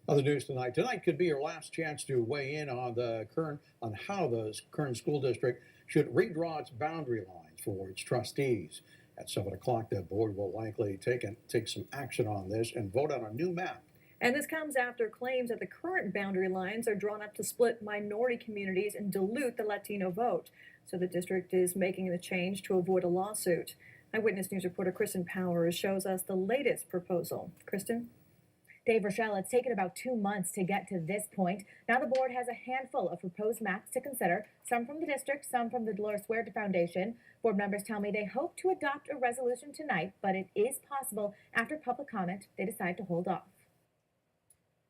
Other news tonight. Tonight could be your last chance to weigh in on how the current school district should redraw its boundary lines for its trustees. At 7 o'clock, the board will likely take some action on this and vote on a new map. And this comes after claims that the current boundary lines are drawn up to split minority communities and dilute the Latino vote. So the district is making the change to avoid a lawsuit. Eyewitness News reporter Kristen Powers shows us the latest proposal. Kristen? Dave, Rochelle, it's taken about 2 months to get to this point. Now the board has a handful of proposed maps to consider, some from the district, some from the Dolores Huerta Foundation. Board members tell me they hope to adopt a resolution tonight, but it is possible after public comment they decide to hold off.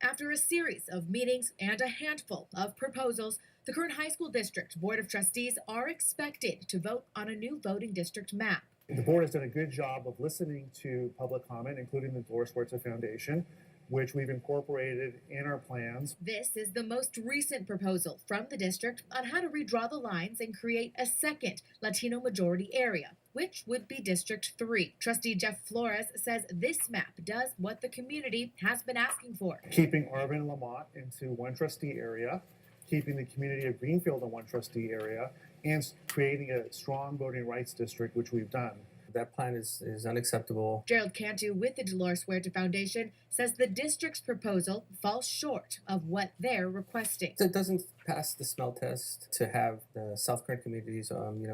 After a series of meetings and a handful of proposals, the Kern High School District Board of Trustees are expected to vote on a new voting district map. The board has done a good job of listening to public comment, including the Dolores Huerta Foundation, which we've incorporated in our plans. This is the most recent proposal from the district on how to redraw the lines and create a second Latino majority area, which would be District 3. Trustee Jeff Flores says this map does what the community has been asking for. Keeping Arvin and Lamont into one trustee area, keeping the community of Greenfield in one trustee area, and creating a strong voting rights district, which we've done. That plan is unacceptable. Gerald Cantu with the Dolores Huerta Foundation says the district's proposal falls short of what they're requesting. It doesn't pass the smell test to have the South Kern communities,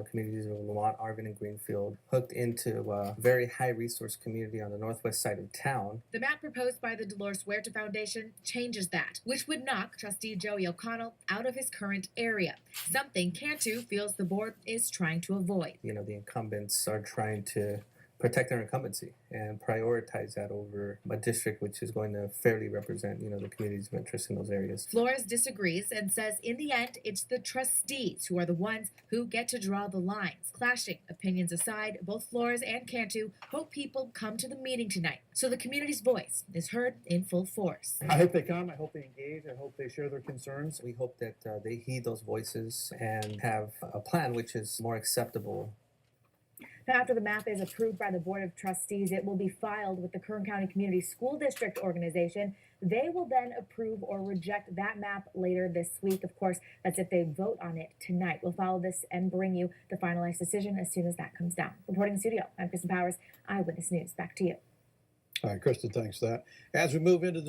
communities of Lamont, Arvin, and Greenfield hooked into a very high resource community on the northwest side of town. The map proposed by the Dolores Huerta Foundation changes that, which would knock Trustee Joey O'Connell out of his current area, something Cantu feels the board is trying to avoid. The incumbents are trying to protect their incumbency and prioritize that over a district which is going to fairly represent, the communities of interest in those areas. Flores disagrees and says in the end, it's the trustees who are the ones who get to draw the lines. Clashing opinions aside, both Flores and Cantu hope people come to the meeting tonight so the community's voice is heard in full force. I hope they come. I hope they engage. I hope they share their concerns. We hope that they heed those voices and have a plan which is more acceptable. Now, after the map is approved by the Board of Trustees, it will be filed with the Kern County Community School District Organization. They will then approve or reject that map later this week. Of course, that's if they vote on it tonight. We'll follow this and bring you the finalized decision as soon as that comes down. Reporting in studio, I'm Kristen Powers, Eyewitness News. Back to you. All right, Kristen, thanks for that. As we move into the